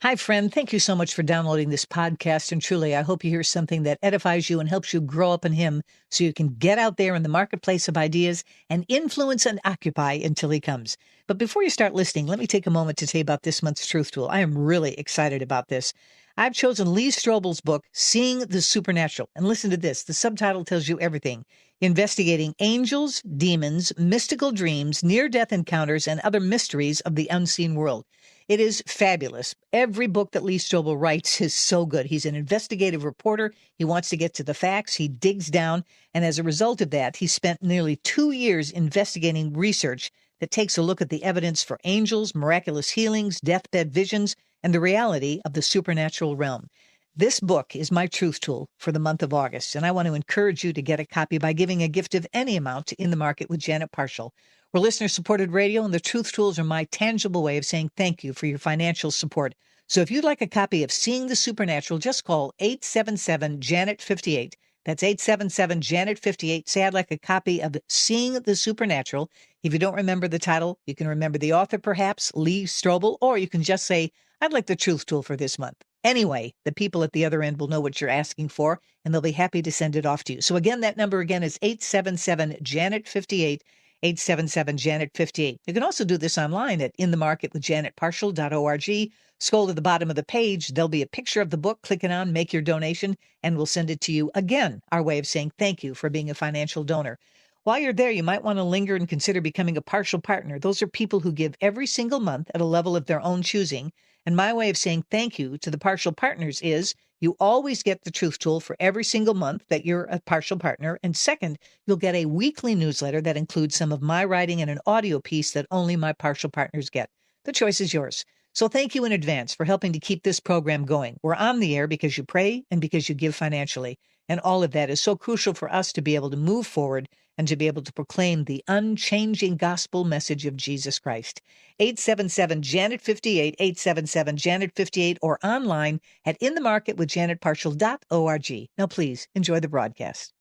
Hi, friend. Thank you so much for downloading this podcast. And truly, I hope you hear something that edifies you and helps you grow up in Him so you can get out there in the marketplace of ideas and influence and occupy until He comes. But before you start listening, let me take a moment to tell you about this month's Truth Tool. I am really excited about this. I've chosen Lee Strobel's book, Seeing the Supernatural. And listen to this. The subtitle tells you everything. Investigating angels, demons, mystical dreams, near-death encounters, and other mysteries of the unseen world. It is fabulous. Every book that Lee Strobel writes is so good. He's an investigative reporter. He wants to get to the facts. He digs down. And as a result of that, he spent nearly 2 years investigating research that takes a look at the evidence for angels, miraculous healings, deathbed visions, and the reality of the supernatural realm. This book is my truth tool for the month of August, and I want to encourage you to get a copy by giving a gift of any amount to In the Market with Janet Parshall. We're listener-supported radio, and the truth tools are my tangible way of saying thank you for your financial support. So if you'd like a copy of Seeing the Supernatural, just call 877-JANET-58. That's 877-JANET-58. Say I'd like a copy of Seeing the Supernatural. If you don't remember the title, you can remember the author, perhaps, Lee Strobel, or you can just say, I'd like the truth tool for this month. Anyway, the people at the other end will know what you're asking for, and they'll be happy to send it off to you. So again, that number again is 877-JANET-58, 877-JANET-58. You can also do this online at inthemarketwithjanetparshall.org. Scroll to the bottom of the page. There'll be a picture of the book. Click it on, make your donation, and we'll send it to you. Again, our way of saying thank you for being a financial donor. While you're there, you might want to linger and consider becoming a partial partner. Those are people who give every single month at a level of their own choosing. And my way of saying thank you to the partial partners is you always get the truth tool for every single month that you're a partial partner. And second, you'll get a weekly newsletter that includes some of my writing and an audio piece that only my partial partners get. The choice is yours. So thank you in advance for helping to keep this program going. We're on the air because you pray and because you give financially. And all of that is so crucial for us to be able to move forward and to be able to proclaim the unchanging gospel message of Jesus Christ. 877-JANET-58, 877-JANET-58, or online at inthemarketwithjanetparshall.org. Now, please enjoy the broadcast.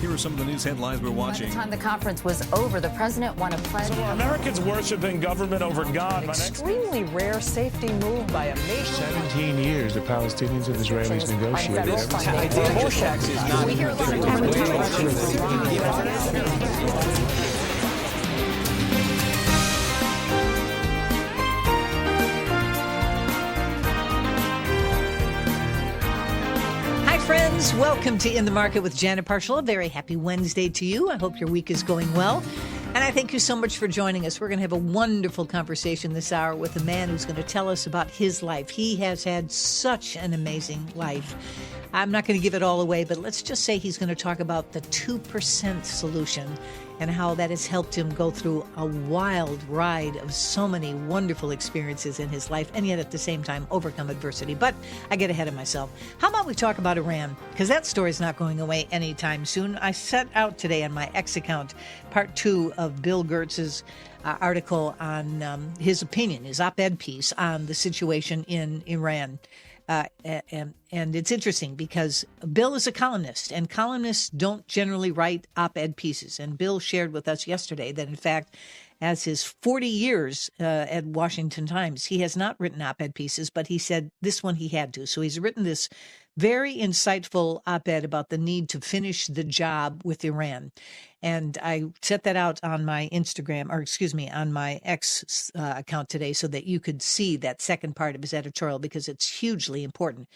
Here are some of the news headlines we're watching. By the time the conference was over, the president won a pledge. So are Americans worshiping government over God? Extremely rare safety move by a nation. 17 years the Palestinians and Israelis negotiated. More taxes not We hear a lot of Friends, welcome to In the Market with Janet Parshall. A very happy Wednesday to you. I hope your week is going well. And I thank you so much for joining us. We're going to have a wonderful conversation this hour with a man who's going to tell us about his life. He has had such an amazing life. I'm not going to give it all away, but let's just say he's going to talk about the 2% solution and how that has helped him go through a wild ride of so many wonderful experiences in his life, and yet at the same time overcome adversity. But I get ahead of myself. How about we talk about Iran? Because that story is not going away anytime soon. I set out today on my X account part 2 of Bill Gertz's article on his opinion, his op-ed piece on the situation in Iran. And it's interesting because Bill is a columnist, and columnists don't generally write op-ed pieces. And Bill shared with us yesterday that, in fact, as his 40 years at Washington Times, he has not written op-ed pieces, but he said this one he had to. So he's written this very insightful op-ed about the need to finish the job with Iran. And I set that out on my on my X account today so that you could see that second part of his editorial because it's hugely important.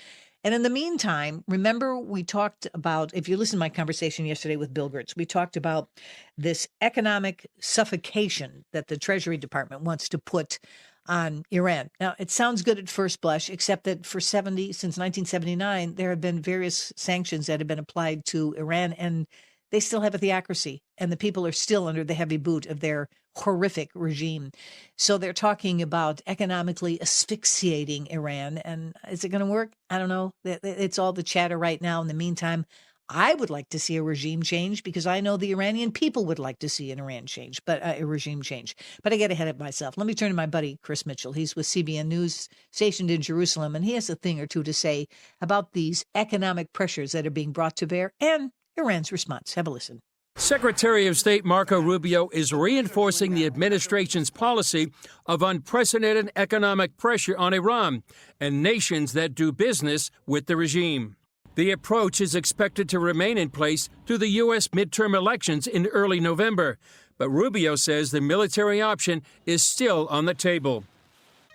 And in the meantime, remember we talked about, if you listen to my conversation yesterday with Bill Gertz, we talked about this economic suffocation that the Treasury Department wants to put on Iran. Now, it sounds good at first blush, except that since 1979, there have been various sanctions that have been applied to Iran, and they still have a theocracy, and the people are still under the heavy boot of their horrific regime. So they're talking about economically asphyxiating Iran. And is it going to work? I don't know. It's all the chatter right now. In the meantime, I would like to see a regime change because I know the Iranian people would like to see a regime change. But I get ahead of myself. Let me turn to my buddy, Chris Mitchell. He's with CBN News, stationed in Jerusalem, and he has a thing or two to say about these economic pressures that are being brought to bear and Iran's response. Have a listen. Secretary of State Marco Rubio is reinforcing the administration's policy of unprecedented economic pressure on Iran and nations that do business with the regime. The approach is expected to remain in place through the U.S. midterm elections in early November, but Rubio says the military option is still on the table.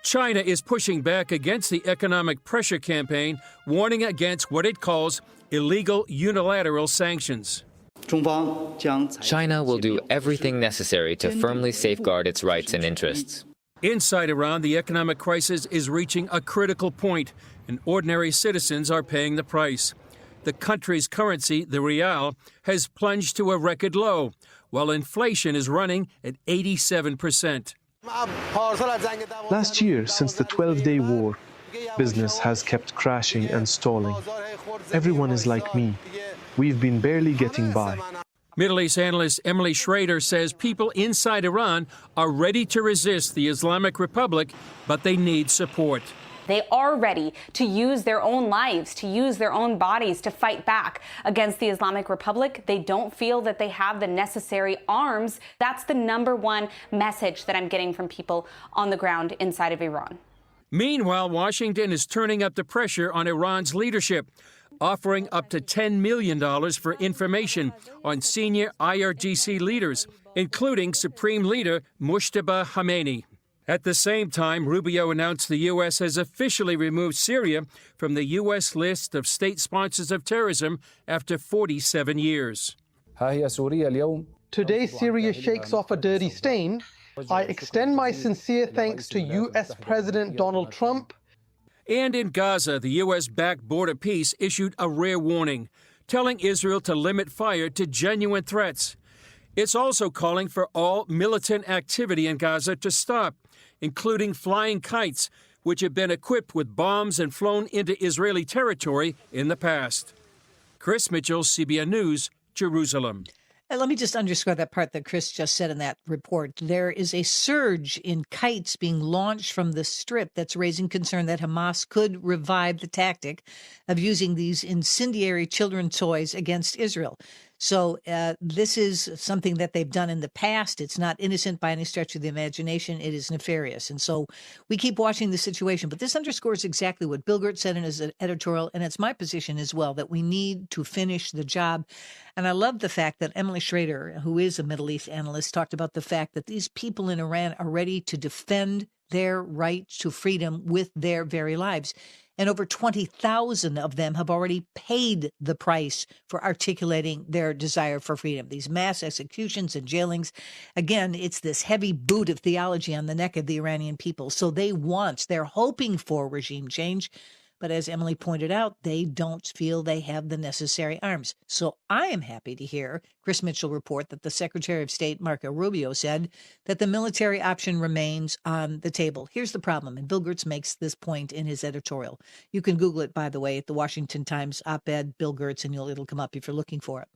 China is pushing back against the economic pressure campaign, warning against what it calls illegal unilateral sanctions. China will do everything necessary to firmly safeguard its rights and interests. Inside Iran, the economic crisis is reaching a critical point, and ordinary citizens are paying the price. The country's currency, the rial, has plunged to a record low, while inflation is running at 87%. Last year, since the 12-day war, business has kept crashing and stalling. Everyone is like me. We've been barely getting by. Middle East analyst Emily Schrader says people inside Iran are ready to resist the Islamic Republic, but they need support. They are ready to use their own lives, to use their own bodies to fight back against the Islamic Republic. They don't feel that they have the necessary arms. That's the number one message that I'm getting from people on the ground inside of Iran. Meanwhile, Washington is turning up the pressure on Iran's leadership, offering up to $10 million for information on senior IRGC leaders, including Supreme Leader Mujtaba Khamenei. At the same time, Rubio announced the U.S. has officially removed Syria from the U.S. list of state sponsors of terrorism after 47 years. Today, Syria shakes off a dirty stain. I extend my sincere thanks to U.S. President Donald Trump. And in Gaza, the U.S.-backed Border Peace issued a rare warning, telling Israel to limit fire to genuine threats. It's also calling for all militant activity in Gaza to stop, including flying kites, which have been equipped with bombs and flown into Israeli territory in the past. Chris Mitchell, CBN News, Jerusalem. Let me just underscore that part that Chris just said in that report. There is a surge in kites being launched from the Strip that's raising concern that Hamas could revive the tactic of using these incendiary children's toys against Israel. So this is something that they've done in the past. It's not innocent by any stretch of the imagination. It is nefarious. And so we keep watching the situation. But this underscores exactly what Bill Gertz said in his editorial, and it's my position as well, that we need to finish the job. And I love the fact that Emily Schrader, who is a Middle East analyst, talked about the fact that these people in Iran are ready to defend their right to freedom with their very lives. And over 20,000 of them have already paid the price for articulating their desire for freedom. These mass executions and jailings, again, it's this heavy boot of theology on the neck of the Iranian people. So they're hoping for regime change. But as Emily pointed out, they don't feel they have the necessary arms. So I am happy to hear Chris Mitchell report that the Secretary of State, Marco Rubio, said that the military option remains on the table. Here's the problem, and Bill Gertz makes this point in his editorial. You can Google it, by the way, at the Washington Times op-ed, Bill Gertz, and it'll come up if you're looking for it.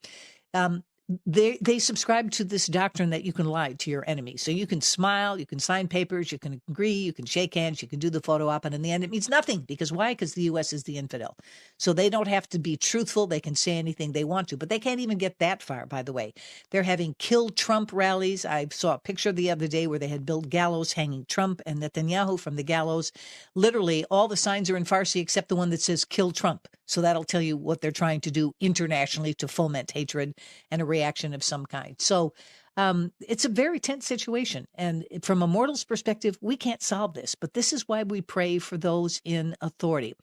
They subscribe to this doctrine that you can lie to your enemy. So you can smile, you can sign papers, you can agree, you can shake hands, you can do the photo op, and in the end it means nothing. Because why? Because the U.S. is the infidel. So they don't have to be truthful. They can say anything they want to, but they can't even get that far, by the way. They're having kill Trump rallies. I saw a picture the other day where they had built gallows hanging Trump and Netanyahu from the gallows. Literally, all the signs are in Farsi except the one that says kill Trump. So that'll tell you what they're trying to do internationally to foment hatred and a reaction of some kind. So it's a very tense situation. And from a mortal's perspective, we can't solve this. But this is why we pray for those in authority.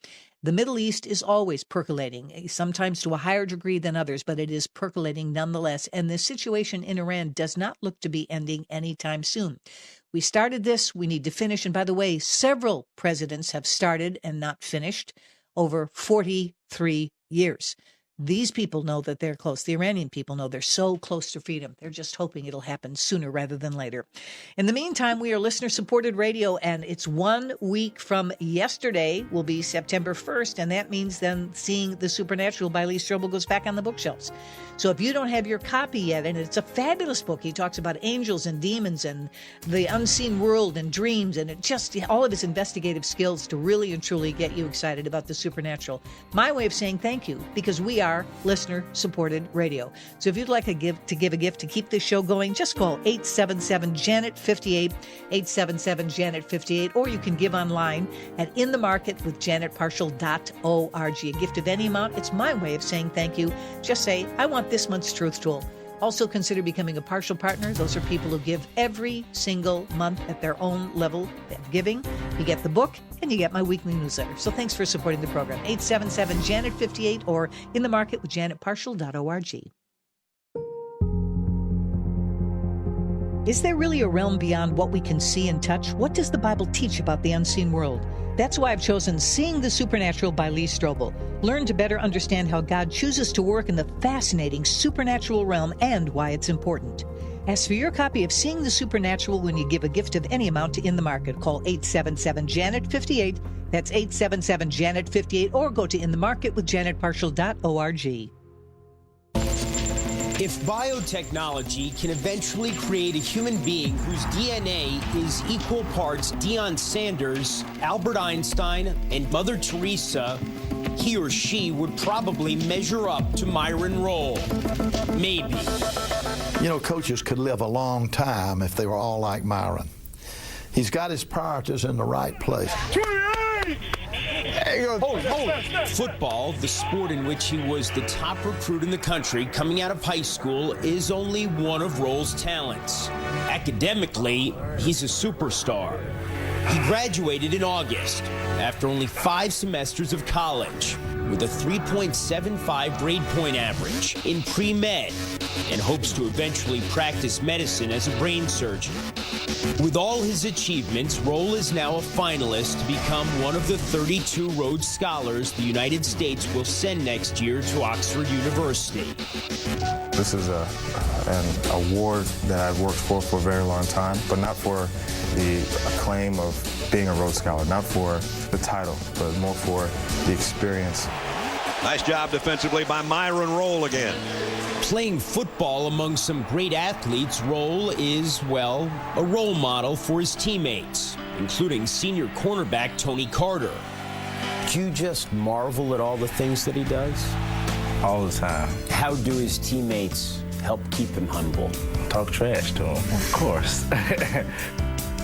The Middle East is always percolating, sometimes to a higher degree than others, but it is percolating nonetheless. And the situation in Iran does not look to be ending anytime soon. We started this. We need to finish. And by the way, several presidents have started and not finished over 43 years. These people know that they're close. The Iranian people know they're so close to freedom. They're just hoping it'll happen sooner rather than later. In the meantime, we are listener-supported radio, and it's 1 week from yesterday will be September 1st, and that means then Seeing the Supernatural by Lee Strobel goes back on the bookshelves. So if you don't have your copy yet, and it's a fabulous book, he talks about angels and demons and the unseen world and dreams, and it just all of his investigative skills to really and truly get you excited about the supernatural. My way of saying thank you, because we are are listener-supported radio. So if you'd like to give a gift to keep this show going, just call 877-JANET-58, 877-JANET-58, or you can give online at inthemarketwithjanetparshall.org. A gift of any amount, it's my way of saying thank you. Just say, I want this month's Truth Tool. Also consider becoming a partial partner. Those are people who give every single month at their own level of giving. You get the book and you get my weekly newsletter. So thanks for supporting the program. 877-JANET-58 or inthemarketwithjanetparshall.org. Is there really a realm beyond what we can see and touch? What does the Bible teach about the unseen world? That's why I've chosen Seeing the Supernatural by Lee Strobel. Learn to better understand how God chooses to work in the fascinating supernatural realm and why it's important. Ask for your copy of Seeing the Supernatural when you give a gift of any amount to In the Market. Call 877-JANET-58. That's 877-JANET-58, or go to inthemarketwithjanetparshall.org. If biotechnology can eventually create a human being whose DNA is equal parts Deion Sanders, Albert Einstein, and Mother Teresa, he or she would probably measure up to Myron Rolle. Maybe. You know, coaches could live a long time if they were all like Myron. He's got his priorities in the right place. Football, the sport in which he was the top recruit in the country coming out of high school, is only one of Rolle's talents. Academically, he's a superstar. He graduated in August after only 5 semesters of college with a 3.75 grade point average in pre-med and hopes to eventually practice medicine as a brain surgeon. With all his achievements, Rolle is now a finalist to become one of the 32 Rhodes Scholars the United States will send next year to Oxford University. This is an award that I've worked for a very long time, but not for the acclaim of being a Rhodes Scholar, not for the title, but more for the experience. Nice job defensively by Myron Rolle again. Playing football among some great athletes, Rolle is, well, a role model for his teammates, including senior cornerback Tony Carter. Do you just marvel at all the things that he does? All the time. How do his teammates help keep him humble? Talk trash to him, of course.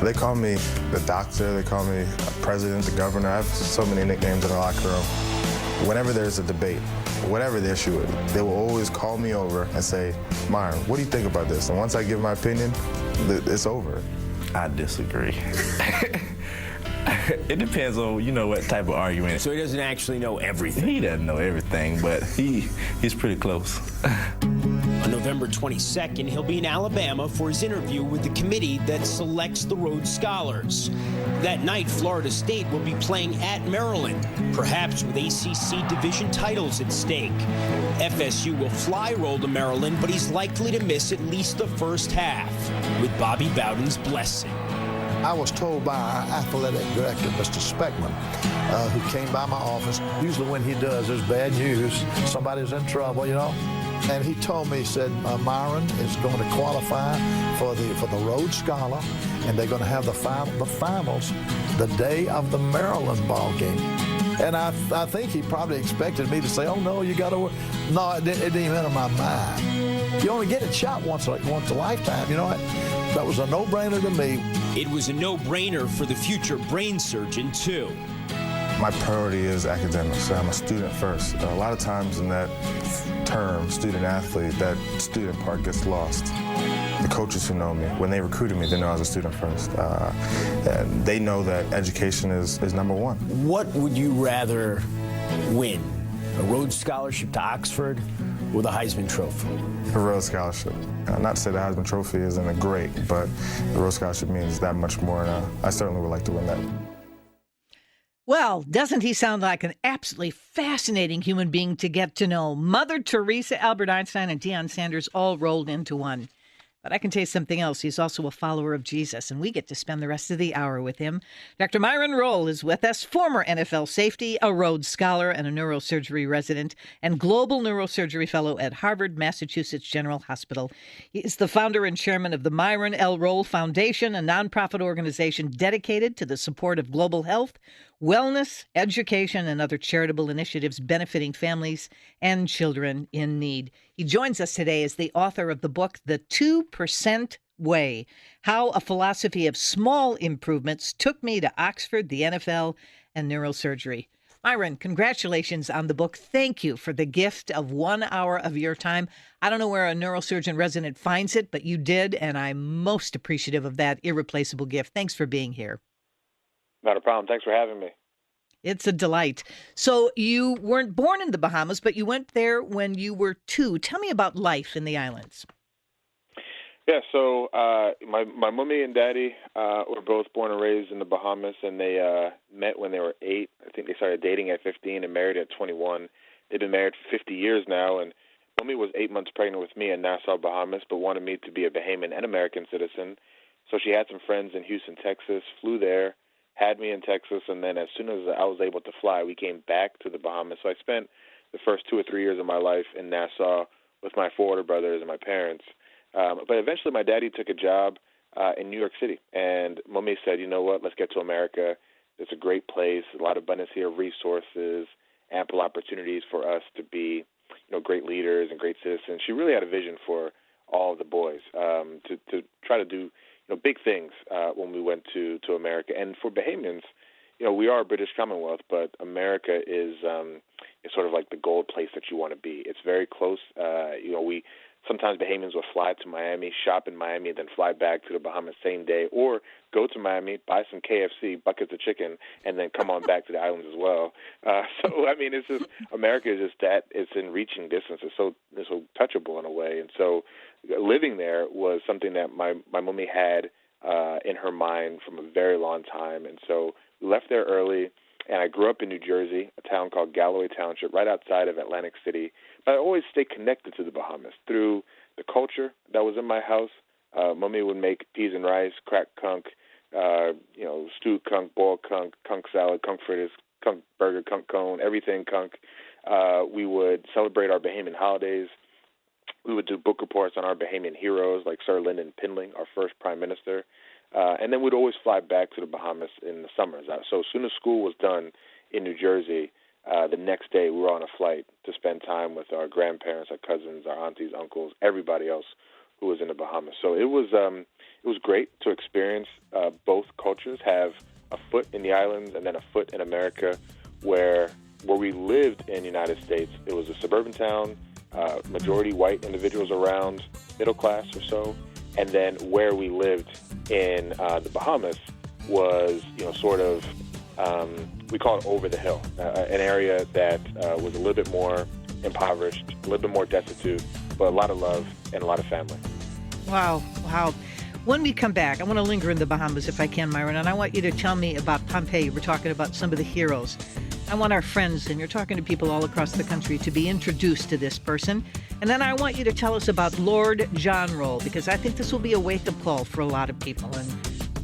They call me the doctor, they call me president, the governor. I have so many nicknames in the locker room. Whenever there's a debate, whatever the issue is, they will always call me over and say, Myron, what do you think about this? And once I give my opinion, it's over. I disagree. It depends on, what type of argument. So he doesn't actually know everything? He doesn't know everything, but he's pretty close. On November 22nd, he'll be in Alabama for his interview with the committee that selects the Rhodes Scholars. That night, Florida State will be playing at Maryland, perhaps with ACC division titles at stake. FSU will fly Rolle to Maryland, but he's likely to miss at least the first half, with Bobby Bowden's blessing. I was told by our athletic director, Mr. Speckman, who came by my office. Usually when he does, there's bad news. Somebody's in trouble, And he told me, he said, Myron is going to qualify for the Rhodes Scholar, and they're going to have the finals the day of the Maryland ball game. And I think he probably expected me to say, oh, no, you got to work. No, it didn't even enter my mind. You only get a shot once a lifetime, That was a no-brainer to me. It was a no-brainer for the future brain surgeon, too. My priority is academics. I'm a student first. A lot of times in that term, student-athlete, that student part gets lost. The coaches who know me, when they recruited me, they know I was a student first. And they know that education is number one. What would you rather win? A Rhodes Scholarship to Oxford or the Heisman Trophy? The Rhodes Scholarship. Not to say the Heisman Trophy isn't great, but the Rhodes Scholarship means that much more, and I certainly would like to win that. Well, doesn't he sound like an absolutely fascinating human being to get to know? Mother Teresa, Albert Einstein, and Deion Sanders all rolled into one. But I can tell you something else. He's also a follower of Jesus, and we get to spend the rest of the hour with him. Dr. Myron Rolle is with us, former NFL safety, a Rhodes Scholar, and a neurosurgery resident, and global neurosurgery fellow at Harvard, Massachusetts General Hospital. He is the founder and chairman of the Myron L. Rolle Foundation, a nonprofit organization dedicated to the support of global health, wellness, education, and other charitable initiatives benefiting families and children in need. He joins us today as the author of the book, The 2% Way, How a Philosophy of Small Improvements Took Me to Oxford, the NFL, and Neurosurgery. Myron, congratulations on the book. Thank you for the gift of 1 hour of your time. I don't know where a neurosurgeon resident finds it, but you did, and I'm most appreciative of that irreplaceable gift. Thanks for being here. Not a problem. Thanks for having me. It's a delight. So you weren't born in the Bahamas, but you went there when you were 2. Tell me about life in the islands. Yeah, so my mommy and daddy were both born and raised in the Bahamas, and they met when they were 8. I think they started dating at 15 and married at 21. They've been married for 50 years now, and mommy was 8 months pregnant with me in Nassau, Bahamas, but wanted me to be a Bahamian and American citizen. So she had some friends in Houston, Texas, flew there, had me in Texas, and then as soon as I was able to fly, we came back to the Bahamas. So I spent the first 2 or 3 years of my life in Nassau with my 4 older brothers and my parents. But eventually my daddy took a job in New York City, and mommy said, you know what, let's get to America. It's a great place, a lot of abundance here, resources, ample opportunities for us to be, great leaders and great citizens. She really had a vision for all of the boys to try to do big things when we went to America. And for Bahamians, we are a British Commonwealth, but America is sort of like the gold place that you want to be. It's very close. Sometimes Bahamians will fly to Miami, shop in Miami, and then fly back to the Bahamas same day, or go to Miami, buy some KFC, buckets of chicken, and then come on back to the islands as well. It's just, America is just that, it's in reaching distance. It's so touchable in a way. And so living there was something that my mommy had in her mind from a very long time. And so we left there early, and I grew up in New Jersey, a town called Galloway Township, right outside of Atlantic City. But I always stayed connected to the Bahamas through the culture that was in my house. Mommy would make peas and rice, cracked conch, stewed conch, boiled conch salad, conch fritters, conch burger, conch cone, everything conch. We would celebrate our Bahamian holidays. We would do book reports on our Bahamian heroes like Sir Lyndon Pindling, our first prime minister. And then we'd always fly back to the Bahamas in the summers. So as soon as school was done in New Jersey, the next day we were on a flight to spend time with our grandparents, our cousins, our aunties, uncles, everybody else who was in the Bahamas. So it was great to experience both cultures, have a foot in the islands and then a foot in America, where we lived in the United States. It was a suburban town, majority white individuals around, middle class or so. And then where we lived in the Bahamas was, we call it over the hill, an area that was a little bit more impoverished, a little bit more destitute, but a lot of love and a lot of family. Wow. When we come back, I want to linger in the Bahamas if I can, Myron, and I want you to tell me about Pompeii. We're talking about some of the heroes. I want our friends, and you're talking to people all across the country, to be introduced to this person. And then I want you to tell us about Lord John Rolle, because I think this will be a wake-up call for a lot of people. And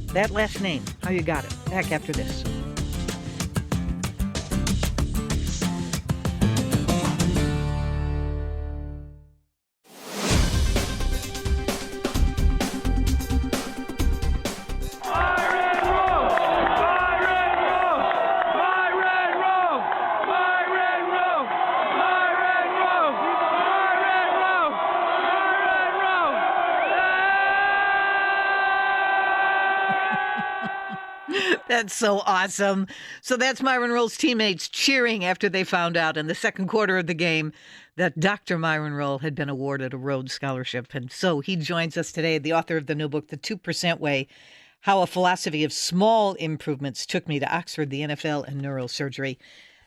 that last name, how you got it. Back after this. That's so awesome. So that's Myron Rolle's teammates cheering after they found out in the second quarter of the game that Dr. Myron Rolle had been awarded a Rhodes Scholarship. And so he joins us today, the author of the new book, The 2% Way, How a Philosophy of Small Improvements Took Me to Oxford, the NFL, and Neurosurgery.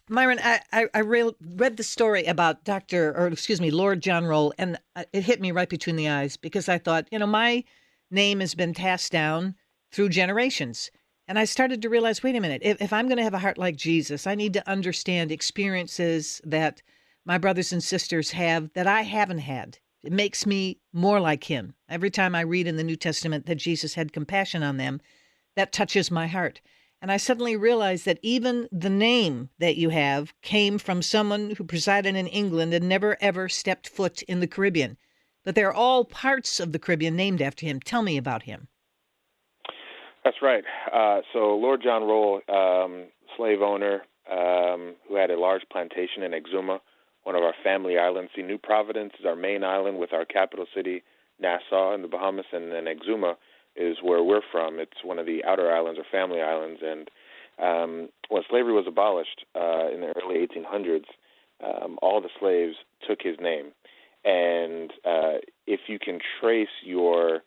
Myron, I read the story about Lord John Rolle, and it hit me right between the eyes because I thought, my name has been passed down through generations. And I started to realize, wait a minute, if I'm going to have a heart like Jesus, I need to understand experiences that my brothers and sisters have that I haven't had. It makes me more like him. Every time I read in the New Testament that Jesus had compassion on them, that touches my heart. And I suddenly realized that even the name that you have came from someone who presided in England and never, ever stepped foot in the Caribbean. But they're all parts of the Caribbean named after him. Tell me about him. That's right. So Lord John Rolle, slave owner who had a large plantation in Exuma, one of our family islands. See, New Providence is our main island with our capital city, Nassau, in the Bahamas, and then Exuma is where we're from. It's one of the outer islands or family islands. And when slavery was abolished in the early 1800s, all the slaves took his name. And if you can trace your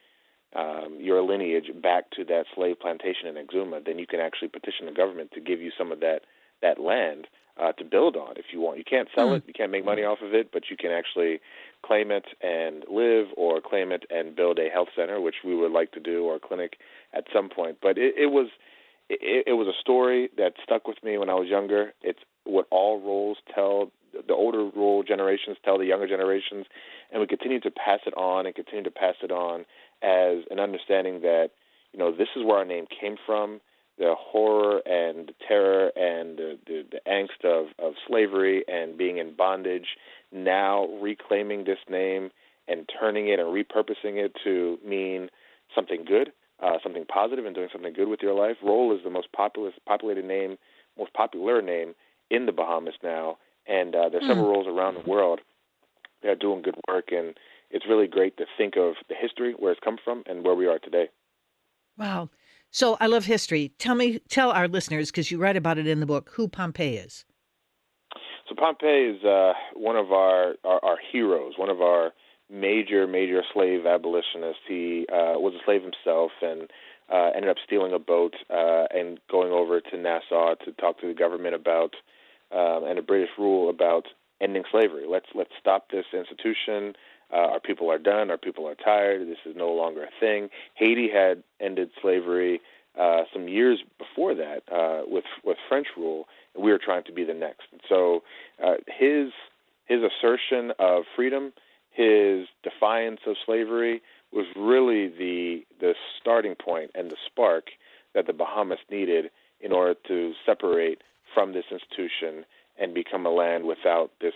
lineage back to that slave plantation in Exuma, then you can actually petition the government to give you some of that land to build on if you want. You can't sell it, you can't make money off of it, but you can actually claim it and live, or claim it and build a health center, which we would like to do, or a clinic at some point. But it was a story that stuck with me when I was younger. It's what all roles tell. The older role generations tell the younger generations, and we continue to pass it on and continue to pass it on as an understanding that, this is where our name came from, the horror and the terror and the angst of slavery and being in bondage, now reclaiming this name and turning it and repurposing it to mean something good, something positive, and doing something good with your life. Rolle is the most popular name in the Bahamas now. And there's several roles around the world that are doing good work, and it's really great to think of the history, where it's come from, and where we are today. Wow. So I love history. Tell our listeners, because you write about it in the book, who Pompey is. So Pompey is one of our heroes, one of our major slave abolitionists. He was a slave himself and ended up stealing a boat and going over to Nassau to talk to the government about and a British rule about ending slavery. Let's stop this institution. Our people are done. Our people are tired. This is no longer a thing. Haiti had ended slavery some years before that with French rule, and we were trying to be the next. And so his assertion of freedom, his defiance of slavery, was really the starting point and the spark that the Bahamas needed in order to separate from this institution and become a land without this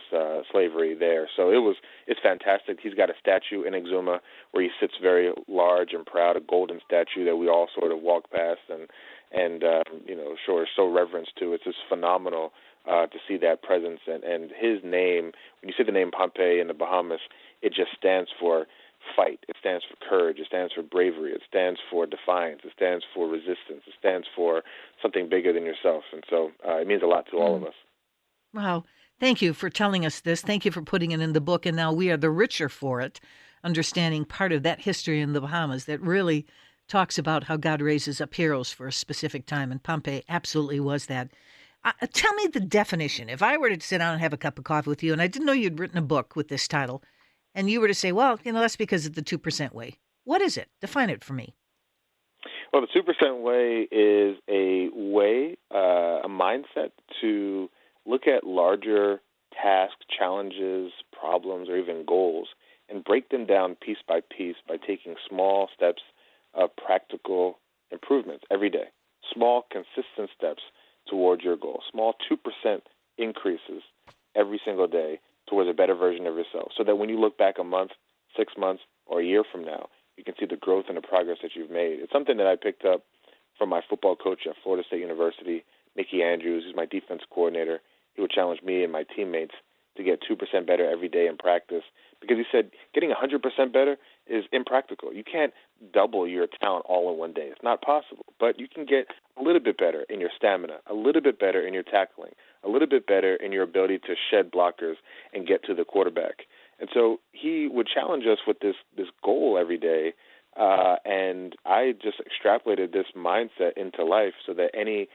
slavery there. So it's fantastic. He's got a statue in Exuma where he sits very large and proud, a golden statue that we all sort of walk past and show reverence to. It's just phenomenal to see that presence. And his name, when you see the name Pompey in the Bahamas, it just stands for fight. It stands for courage. It stands for bravery. It stands for defiance. It stands for resistance. It stands for something bigger than yourself. And so it means a lot to all of us. Wow. Thank you for telling us this. Thank you for putting it in the book. And now we are the richer for it, understanding part of that history in the Bahamas that really talks about how God raises up heroes for a specific time. And Pompey absolutely was that. Tell me the definition. If I were to sit down and have a cup of coffee with you, and I didn't know you'd written a book with this title, and you were to say, well, that's because of the 2% way. What is it? Define it for me. Well, the 2% way is a way, a mindset to look at larger tasks, challenges, problems, or even goals, and break them down piece by piece by taking small steps of practical improvements every day. Small, consistent steps towards your goal. Small 2% increases every single day towards a better version of yourself, so that when you look back a month, 6 months, or a year from now, you can see the growth and the progress that you've made. It's something that I picked up from my football coach at Florida State University, Mickey Andrews, who's my defense coordinator. He would challenge me and my teammates to get 2% better every day in practice, because he said getting 100% better is impractical. You can't double your talent all in one day. It's not possible. But you can get a little bit better in your stamina, a little bit better in your tackling, a little bit better in your ability to shed blockers and get to the quarterback. And so he would challenge us with this goal every day, and I just extrapolated this mindset into life so that any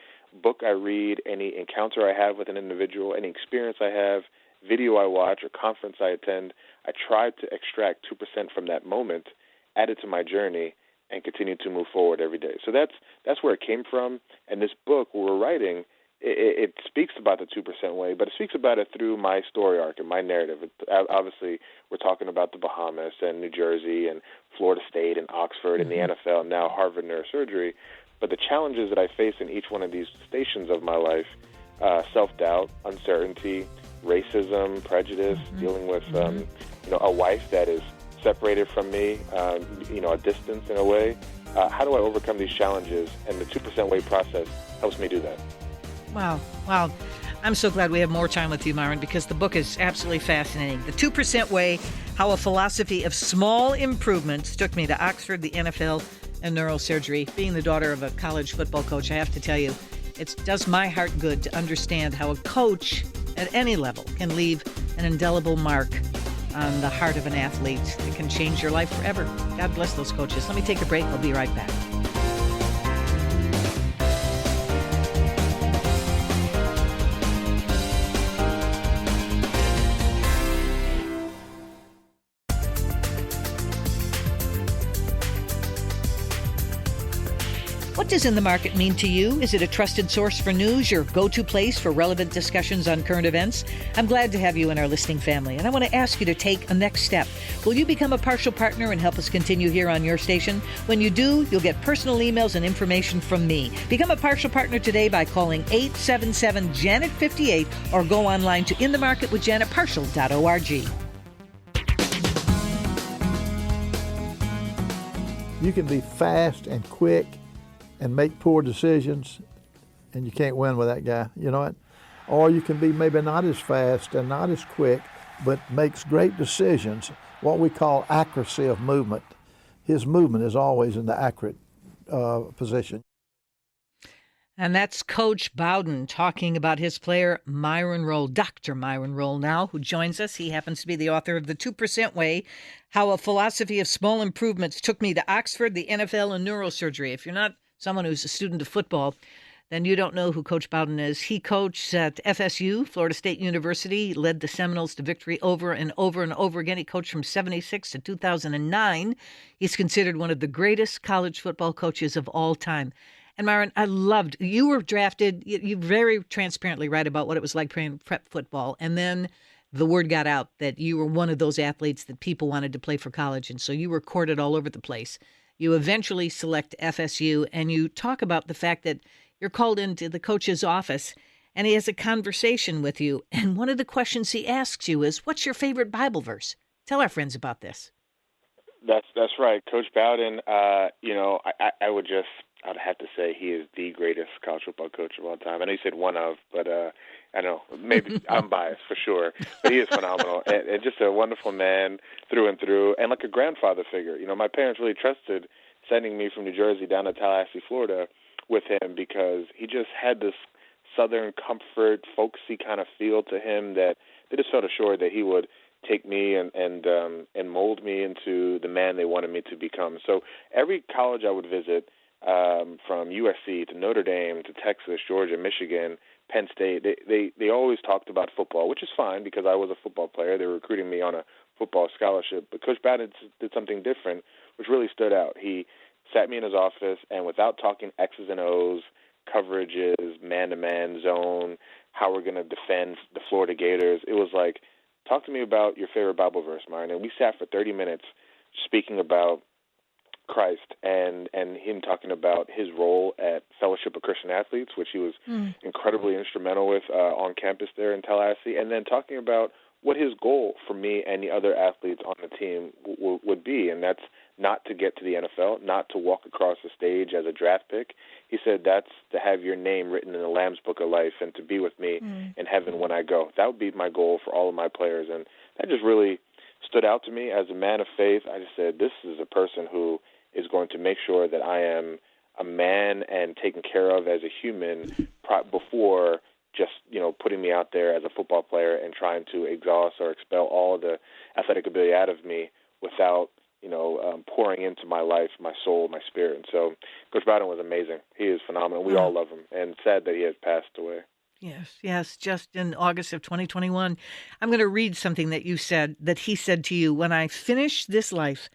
book I read, any encounter I have with an individual, any experience I have, video I watch, or conference I attend, I try to extract 2% from that moment, add it to my journey, and continue to move forward every day. So that's where it came from. And this book we're writing, it speaks about the 2% way, but it speaks about it through my story arc and my narrative. Obviously, we're talking about the Bahamas and New Jersey and Florida State and Oxford and the NFL and now Harvard Neurosurgery. But the challenges that I face in each one of these stations of my life, self-doubt, uncertainty, racism, prejudice, dealing with a wife that is separated from me, a distance in a way. How do I overcome these challenges? And the 2% way process helps me do that. Wow. Wow. I'm so glad we have more time with you, Myron, because the book is absolutely fascinating. The 2% Way, How a Philosophy of Small Improvements Took Me to Oxford, the NFL, and Neurosurgery. Being the daughter of a college football coach, I have to tell you, it does my heart good to understand how a coach at any level can leave an indelible mark on the heart of an athlete that can change your life forever. God bless those coaches. Let me take a break. I'll be right back. What does In the Market mean to you? Is it a trusted source for news, your go-to place for relevant discussions on current events? I'm glad to have you in our listening family, and I want to ask you to take a next step. Will you become a partial partner and help us continue here on your station? When you do, you'll get personal emails and information from me. Become a partial partner today by calling 877-JANET-58 or go online to inthemarketwithjanetpartial.org. You can be fast and quick and make poor decisions, and you can't win with that guy, you know what? Or you can be maybe not as fast and not as quick, but makes great decisions, what we call accuracy of movement. His movement is always in the accurate position. And that's Coach Bowden talking about his player, Myron Rolle, Dr. Myron Rolle now, who joins us. He happens to be the author of The 2% Way, How a Philosophy of Small Improvements Took Me to Oxford, the NFL, and Neurosurgery. If you're not someone who's a student of football, then you don't know who Coach Bowden is. He coached at FSU, Florida State University, led the Seminoles to victory over and over and over again. He coached from 1976 to 2009. He's considered one of the greatest college football coaches of all time. And Myron, I loved, you were drafted, you very transparently write about what it was like playing prep football. And then the word got out that you were one of those athletes that people wanted to play for college. And so you were courted all over the place. You eventually select FSU, and you talk about the fact that you're called into the coach's office, and he has a conversation with you. And one of the questions he asks you is, what's your favorite Bible verse? Tell our friends about this. That's right. Coach Bowden, I would have to say he is the greatest college football coach of all time. I know you said one of, but I know maybe I'm biased for sure, but he is phenomenal and just a wonderful man through and through, and like a grandfather figure. You know, my parents really trusted sending me from New Jersey down to Tallahassee, Florida, with him because he just had this Southern comfort, folksy kind of feel to him that they just felt assured that he would take me and mold me into the man they wanted me to become. So every college I would visit, from USC to Notre Dame to Texas, Georgia, Michigan, Penn State, they always talked about football, which is fine because I was a football player. They were recruiting me on a football scholarship. But Coach Bowden did something different, which really stood out. He sat me in his office, and without talking X's and O's, coverages, man-to-man zone, how we're going to defend the Florida Gators, it was like, talk to me about your favorite Bible verse, Myron. And we sat for 30 minutes speaking about Christ and him talking about his role at Fellowship of Christian Athletes, which he was incredibly instrumental with on campus there in Tallahassee, and then talking about what his goal for me and the other athletes on the team would be, and that's not to get to the NFL, not to walk across the stage as a draft pick. He said that's to have your name written in the Lamb's Book of Life and to be with me in heaven when I go. That would be my goal for all of my players, and that just really stood out to me as a man of faith. I just said, this is a person who is going to make sure that I am a man and taken care of as a human before just, putting me out there as a football player and trying to exhaust or expel all the athletic ability out of me without, pouring into my life, my soul, my spirit. And so Coach Bowden was amazing. He is phenomenal. We all love him, and sad that he has passed away. Yes, just in August of 2021. I'm going to read something that you said, that he said to you. When I finish this life,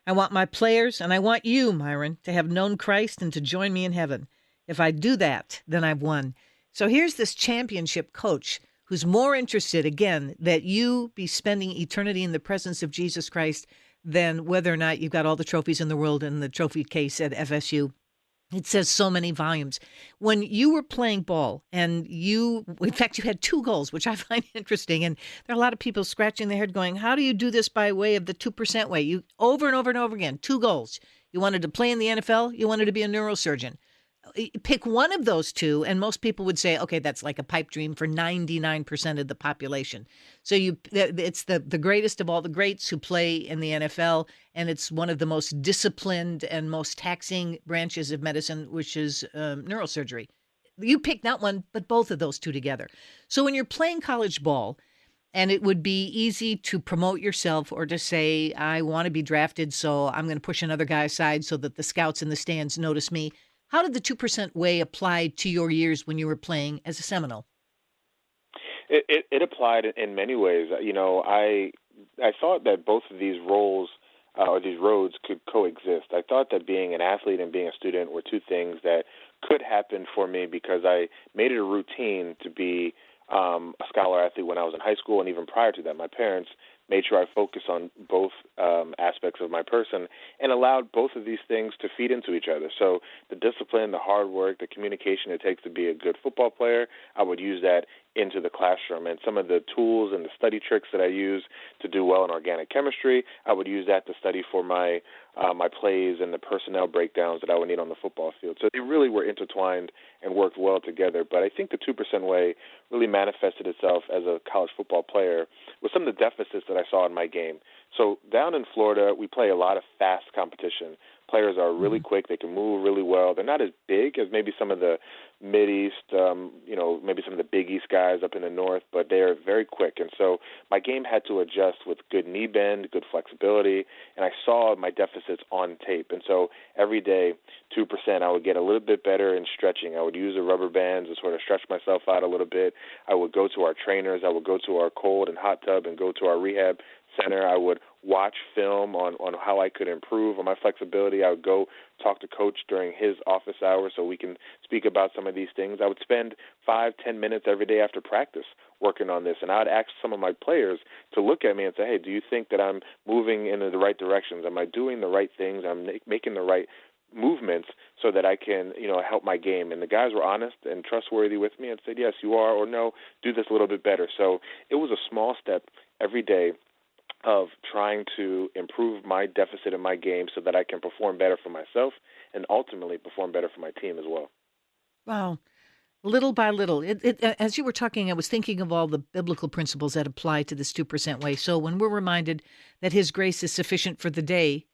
I want my players, and I want you, Myron, to have known Christ and to join me in heaven. If I do that, then I've won. So here's this championship coach who's more interested, again, that you be spending eternity in the presence of Jesus Christ than whether or not you've got all the trophies in the world in the trophy case at FSU. It says so many volumes. When you were playing ball and in fact, you had 2 goals, which I find interesting. And there are a lot of people scratching their head going, how do you do this by way of the 2% way? You over and over and over again, 2 goals. You wanted to play in the NFL. You wanted to be a neurosurgeon. Pick one of those two, and most people would say, okay, that's like a pipe dream for 99% of the population. So it's the greatest of all the greats who play in the NFL, and it's one of the most disciplined and most taxing branches of medicine, which is neurosurgery. You pick not one, but both of those two together. So when you're playing college ball, and it would be easy to promote yourself or to say, I want to be drafted, so I'm going to push another guy aside so that the scouts in the stands notice me. How did the 2% way apply to your years when you were playing as a Seminole? It applied in many ways. I thought that both of these roles or these roads could coexist. I thought that being an athlete and being a student were two things that could happen for me because I made it a routine to be a scholar athlete when I was in high school, and even prior to that, my parents made sure I focused on both aspects of my person and allowed both of these things to feed into each other. So the discipline, the hard work, the communication it takes to be a good football player, I would use that into the classroom. And some of the tools and the study tricks that I use to do well in organic chemistry, I would use that to study for my plays and the personnel breakdowns that I would need on the football field. So they really were intertwined and worked well together. But I think the 2% way really manifested itself as a college football player with some of the deficits that I saw in my game. So down in Florida, we play a lot of fast competition. Players are really quick. They can move really well. They're not as big as maybe some of the Mid-East, maybe some of the Big East guys up in the north, but they're very quick. And so my game had to adjust with good knee bend, good flexibility, and I saw my deficits on tape. And so every day, 2%, I would get a little bit better in stretching. I would use the rubber bands to sort of stretch myself out a little bit. I would go to our trainers. I would go to our cold and hot tub and go to our rehab center. I would watch film on how I could improve on my flexibility. I would go talk to coach during his office hours so we can speak about some of these things. I would spend 5-10 minutes every day after practice working on this, and I would ask some of my players to look at me and say, hey, do you think that I'm moving in the right directions? Am I doing the right things? I'm making the right movements so that I can, help my game. And the guys were honest and trustworthy with me and said, yes, you are, or no, do this a little bit better. So it was a small step every day of trying to improve my deficit in my game so that I can perform better for myself and ultimately perform better for my team as well. Wow. Little by little. As you were talking, I was thinking of all the biblical principles that apply to this 2% way. So when we're reminded that his grace is sufficient for the day,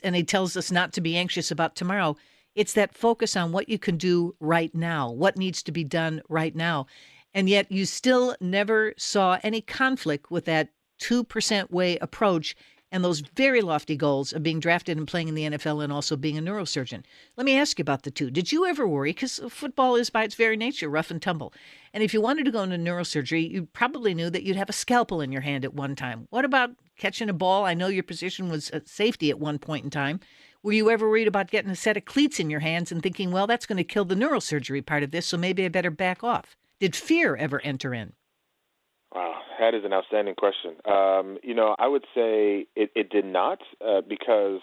and he tells us not to be anxious about tomorrow, it's that focus on what you can do right now, what needs to be done right now. And yet you still never saw any conflict with that 2% way approach and those very lofty goals of being drafted and playing in the NFL and also being a neurosurgeon. Let me ask you about the two. Did you ever worry? Because football is by its very nature rough and tumble. And if you wanted to go into neurosurgery, you probably knew that you'd have a scalpel in your hand at one time. What about catching a ball? I know your position was at safety at one point in time. Were you ever worried about getting a set of cleats in your hands and thinking, well, that's going to kill the neurosurgery part of this, so maybe I better back off? Did fear ever enter in? Wow, that is an outstanding question. I would say it did not because,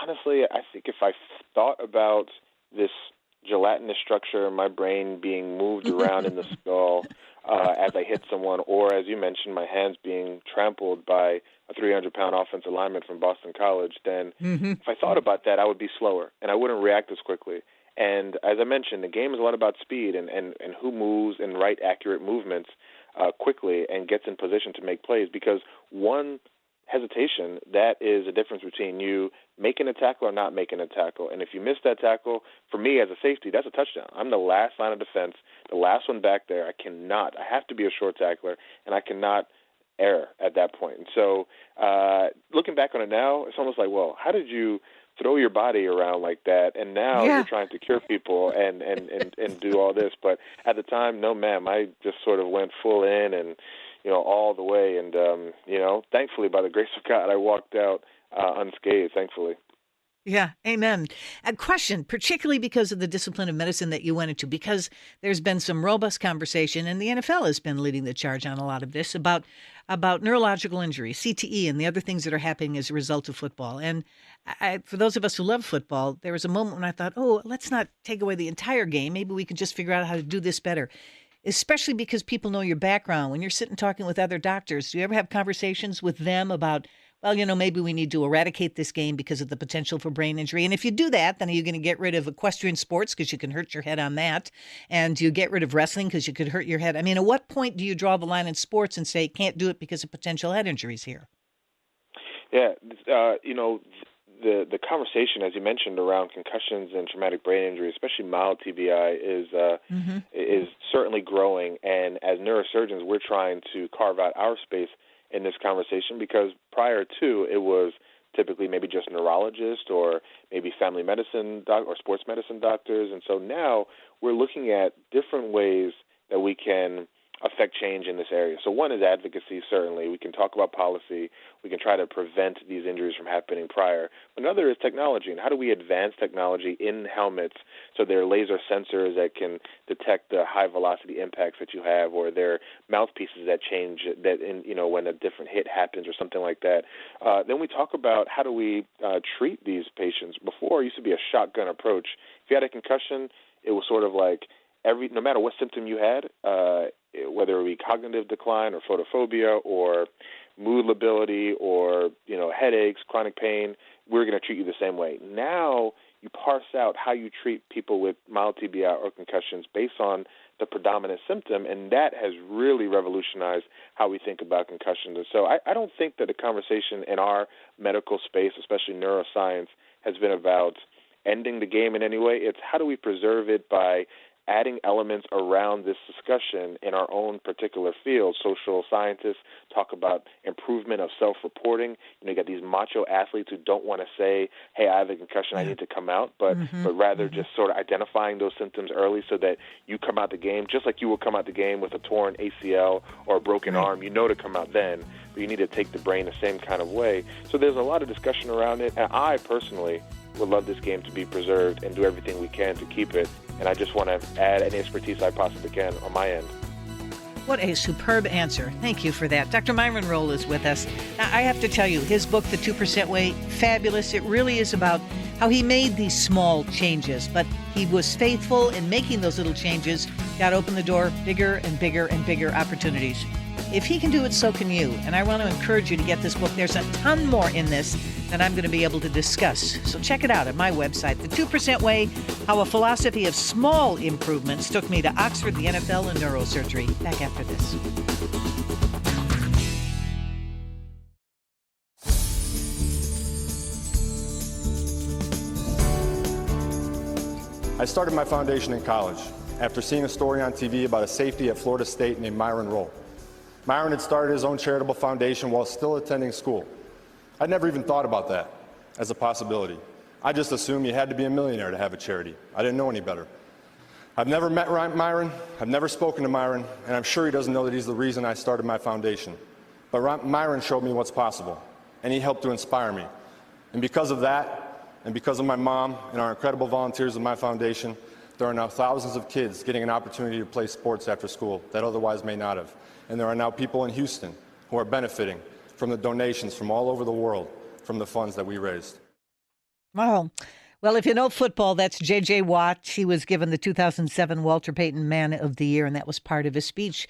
honestly, I think if I thought about this gelatinous structure in my brain being moved around in the skull as I hit someone, or, as you mentioned, my hands being trampled by a 300-pound offensive lineman from Boston College, then if I thought about that, I would be slower, and I wouldn't react as quickly. And as I mentioned, the game is a lot about speed and who moves in right, accurate movements quickly and gets in position to make plays, because one hesitation, that is a difference between you making a tackle or not making a tackle. And if you miss that tackle, for me as a safety, that's a touchdown. I'm the last line of defense, the last one back there. I have to be a short tackler, and I cannot err at that point. And so looking back on it now, it's almost like, well, how did you throw your body around like that, and now you're trying to cure people and do all this? But at the time, no, ma'am, I just sort of went full in and, all the way. And, thankfully, by the grace of God, I walked out unscathed, thankfully. Yeah, amen. A question, particularly because of the discipline of medicine that you went into, because there's been some robust conversation, and the NFL has been leading the charge on a lot of this, about neurological injury, CTE, and the other things that are happening as a result of football. And for those of us who love football, there was a moment when I thought, let's not take away the entire game. Maybe we can just figure out how to do this better, especially because people know your background. When you're sitting talking with other doctors, do you ever have conversations with them about well, maybe we need to eradicate this game because of the potential for brain injury. And if you do that, then you're going to get rid of equestrian sports because you can hurt your head on that. And you get rid of wrestling because you could hurt your head. I mean, at what point do you draw the line in sports and say, can't do it because of potential head injuries here? Yeah, the conversation, as you mentioned, around concussions and traumatic brain injury, especially mild TBI, is certainly growing. And as neurosurgeons, we're trying to carve out our space in this conversation because prior to, it was typically maybe just neurologists or maybe family medicine or sports medicine doctors. And so now we're looking at different ways that we can affect change in this area. So one is advocacy, certainly. We can talk about policy. We can try to prevent these injuries from happening prior. Another is technology, and how do we advance technology in helmets so there are laser sensors that can detect the high-velocity impacts that you have, or there are mouthpieces that change that when a different hit happens or something like that. Then we talk about how do we treat these patients. Before, it used to be a shotgun approach. If you had a concussion, it was sort of like no matter what symptom you had, whether it be cognitive decline or photophobia or mood lability or headaches, chronic pain, we're going to treat you the same way. Now you parse out how you treat people with mild TBI or concussions based on the predominant symptom, and that has really revolutionized how we think about concussions. And so I don't think that the conversation in our medical space, especially neuroscience, has been about ending the game in any way. It's how do we preserve it by adding elements around this discussion in our own particular field. Social scientists talk about improvement of self-reporting. You got these macho athletes who don't want to say, hey, I have a concussion, I need to come out, but rather just sort of identifying those symptoms early so that you come out the game, just like you will come out the game with a torn ACL or a broken arm. To come out then, but you need to take the brain the same kind of way. So there's a lot of discussion around it, and I personally would love this game to be preserved and do everything we can to keep it. And I just want to add any expertise I possibly can on my end. What a superb answer. Thank you for that. Dr. Myron Rolle is with us. Now, I have to tell you, his book, The 2% Way, fabulous. It really is about how he made these small changes, but he was faithful in making those little changes. God opened the door, bigger and bigger and bigger opportunities. If he can do it, so can you. And I want to encourage you to get this book. There's a ton more in this that I'm going to be able to discuss. So check it out at my website, The 2% Way, How a Philosophy of Small Improvements Took Me to Oxford, the NFL, and Neurosurgery. Back after this. I started my foundation in college after seeing a story on TV about a safety at Florida State named Myron Rolle. Myron had started his own charitable foundation while still attending school. I'd never even thought about that as a possibility. I just assumed you had to be a millionaire to have a charity. I didn't know any better. I've never met Myron, I've never spoken to Myron, and I'm sure he doesn't know that he's the reason I started my foundation. But Myron showed me what's possible, and he helped to inspire me. And because of that, and because of my mom and our incredible volunteers of my foundation, there are now thousands of kids getting an opportunity to play sports after school that otherwise may not have. And there are now people in Houston who are benefiting from the donations from all over the world from the funds that we raised. Wow. Well, if you know football, that's J.J. Watt. He was given the 2007 Walter Payton Man of the Year, and that was part of his speech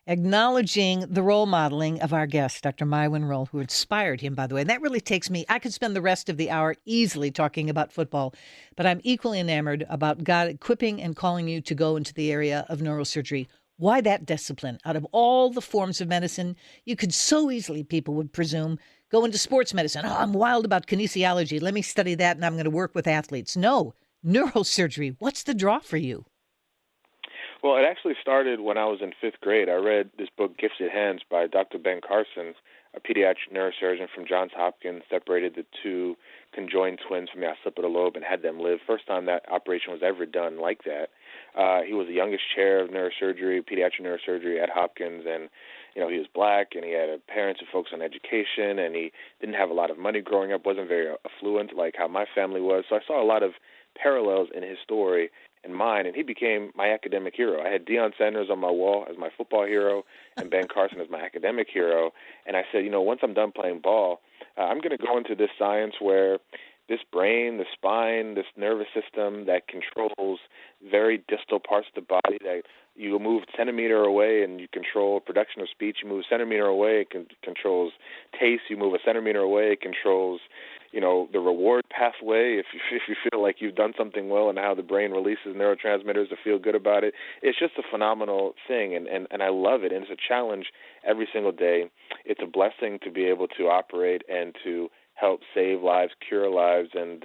acknowledging the role modeling of our guest, Dr. Myron Rolle, who inspired him, by the way. And that really takes me, I could spend the rest of the hour easily talking about football, but I'm equally enamored about God equipping and calling you to go into the area of neurosurgery. Why that discipline? Out of all the forms of medicine, you could so easily, people would presume, go into sports medicine. Oh, I'm wild about kinesiology. Let me study that, and I'm going to work with athletes. No, neurosurgery. What's the draw for you? Well, it actually started when I was in fifth grade. I read this book, Gifted Hands, by Dr. Ben Carson, a pediatric neurosurgeon from Johns Hopkins, separated the two conjoined twins from the occipital lobe and had them live. First time that operation was ever done like that. He was the youngest chair of neurosurgery, pediatric neurosurgery at Hopkins, and he was black, and he had parents who focused on education, and he didn't have a lot of money growing up, wasn't very affluent like how my family was. So I saw a lot of parallels in his story and mine, and he became my academic hero. I had Deion Sanders on my wall as my football hero and Ben Carson as my academic hero, and I said, once I'm done playing ball, I'm going to go into this science where this brain, the spine, this nervous system that controls very distal parts of the body, that you move a centimeter away and you control production of speech. You move a centimeter away, it controls taste. You move a centimeter away, it controls, the reward pathway. If you feel like you've done something well, and how the brain releases neurotransmitters to feel good about it. It's just a phenomenal thing, and I love it. And it's a challenge every single day. It's a blessing to be able to operate and to help save lives, cure lives, and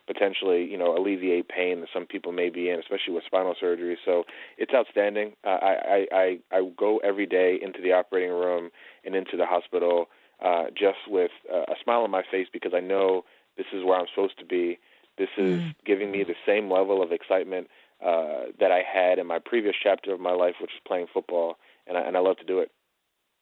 potentially, alleviate pain that some people may be in, especially with spinal surgery. So it's outstanding. I go every day into the operating room and into the hospital just with a smile on my face, because I know this is where I'm supposed to be. This is giving me the same level of excitement that I had in my previous chapter of my life, which is playing football, and I love to do it.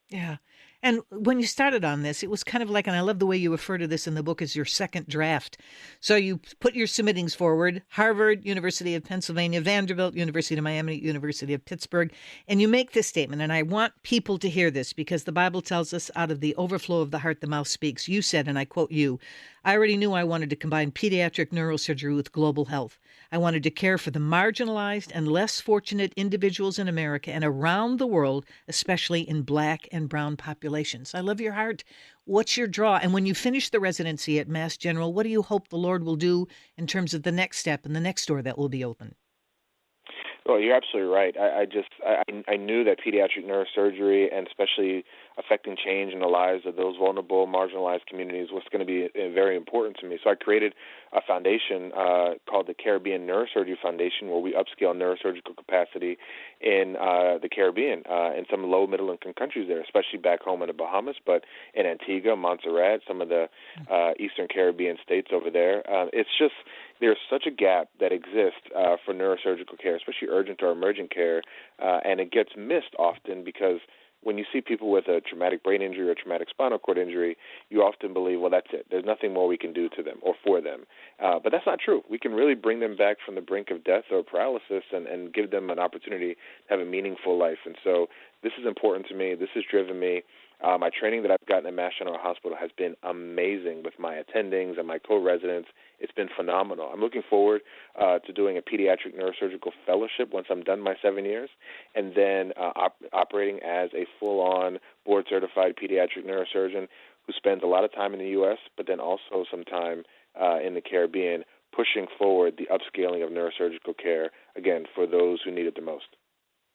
Yeah. And when you started on this, it was kind of like, and I love the way you refer to this in the book as your second draft. So you put your submittings forward: Harvard, University of Pennsylvania, Vanderbilt, University of Miami, University of Pittsburgh. And you make this statement, and I want people to hear this, because the Bible tells us, out of the overflow of the heart, the mouth speaks. You said, and I quote you, "I already knew I wanted to combine pediatric neurosurgery with global health. I wanted to care for the marginalized and less fortunate individuals in America and around the world, especially in Black and brown populations." I love your heart. What's your draw? And when you finish the residency at Mass General, what do you hope the Lord will do in terms of the next step and the next door that will be open? Well, you're absolutely right. I knew that pediatric neurosurgery, and especially affecting change in the lives of those vulnerable, marginalized communities, was going to be very important to me. So I created a foundation called the Caribbean Neurosurgery Foundation, where we upscale neurosurgical capacity in the Caribbean, in some low, middle-income countries there, especially back home in the Bahamas, but in Antigua, Montserrat, some of the Eastern Caribbean states over there. It's just, there's such a gap that exists for neurosurgical care, especially urgent or emergent care, and it gets missed often because when you see people with a traumatic brain injury or traumatic spinal cord injury, you often believe, well, that's it. There's nothing more we can do to them or for them. But that's not true. We can really bring them back from the brink of death or paralysis and give them an opportunity to have a meaningful life. And so this is important to me. This has driven me. My training that I've gotten at Mass General Hospital has been amazing with my attendings and my co-residents. It's been phenomenal. I'm looking forward to doing a pediatric neurosurgical fellowship once I'm done my 7 years, and then operating as a full-on board-certified pediatric neurosurgeon who spends a lot of time in the U.S., but then also some time in the Caribbean, pushing forward the upscaling of neurosurgical care, again, for those who need it the most.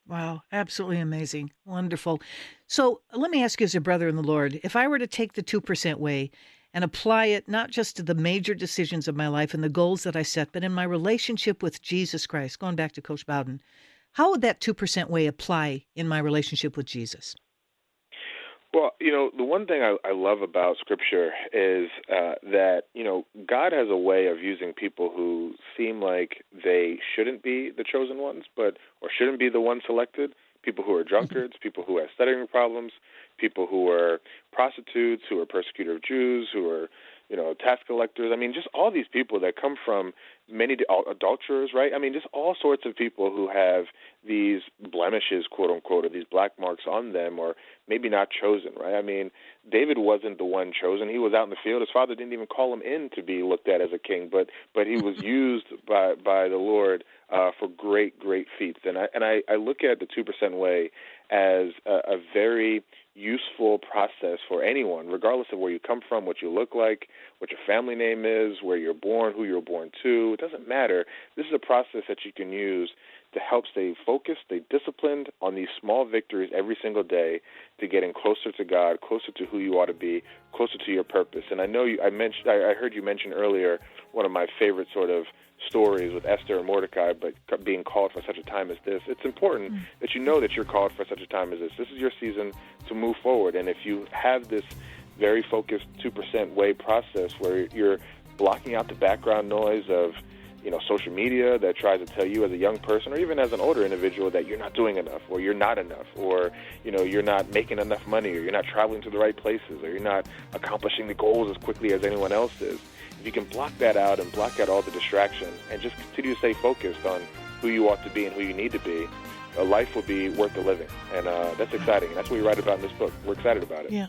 Wow, absolutely amazing. Wonderful. So let me ask you, as a brother in the Lord, if I were to take the 2% way and apply it not just to the major decisions of my life and the goals that I set, but in my relationship with Jesus Christ, going back to Coach Bowden, how would that 2% way apply in my relationship with Jesus? Well, the one thing I love about Scripture is that, God has a way of using people who seem like they shouldn't be the chosen ones, or shouldn't be the ones selected, people who are drunkards, people who have stuttering problems, people who are prostitutes, who are persecutor of Jews, who are, tax collectors. I mean, just all these people that come from many adulterers, right? I mean, just all sorts of people who have these blemishes, quote unquote, or these black marks on them, or maybe not chosen, right? I mean, David wasn't the one chosen. He was out in the field. His father didn't even call him in to be looked at as a king, but he was used by the Lord for great feats. And I look at the 2% way as a very useful process for anyone, regardless of where you come from, what you look like, what your family name is, where you're born, who you're born to. It doesn't matter. This is a process that you can use to help stay focused, stay disciplined on these small victories every single day to getting closer to God, closer to who you ought to be, closer to your purpose. And I know I heard you mention earlier one of my favorite sort of stories with Esther and Mordecai, but being called for such a time as this. It's important that you know that you're called for such a time as this. This is your season to move forward. And if you have this very focused 2% way process where you're blocking out the background noise of social media that tries to tell you as a young person or even as an older individual that you're not doing enough, or you're not enough, or you're not making enough money, or you're not traveling to the right places, or you're not accomplishing the goals as quickly as anyone else is. If you can block that out and block out all the distraction and just continue to stay focused on who you ought to be and who you need to be, life will be worth the living. And that's exciting. And that's what we write about in this book. We're excited about it. Yeah,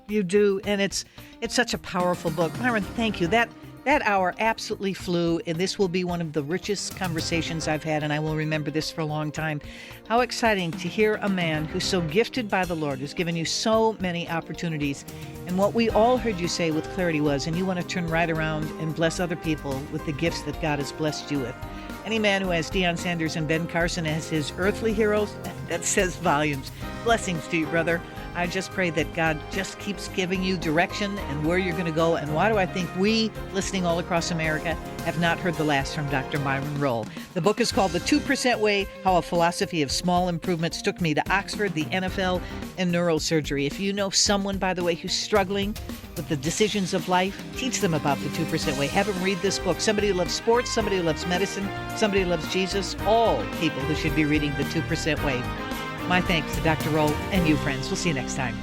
you do. And it's such a powerful book. Myron, thank you. That That hour absolutely flew, and this will be one of the richest conversations I've had, and I will remember this for a long time. How exciting to hear a man who's so gifted by the Lord, who's given you so many opportunities. And what we all heard you say with clarity was, and you want to turn right around and bless other people with the gifts that God has blessed you with. Any man who has Deion Sanders and Ben Carson as his earthly heroes, that says volumes. Blessings to you, brother. I just pray that God just keeps giving you direction and where you're going to go. And why do I think we, listening all across America, have not heard the last from Dr. Myron Rolle? The book is called The 2% Way, How a Philosophy of Small Improvements Took Me to Oxford, the NFL, and Neurosurgery. If you know someone, by the way, who's struggling with the decisions of life, teach them about the 2% Way. Have them read this book. Somebody who loves sports, somebody who loves medicine, somebody who loves Jesus, all people who should be reading the 2% Way. My thanks to Dr. Rolle and you, friends. We'll see you next time.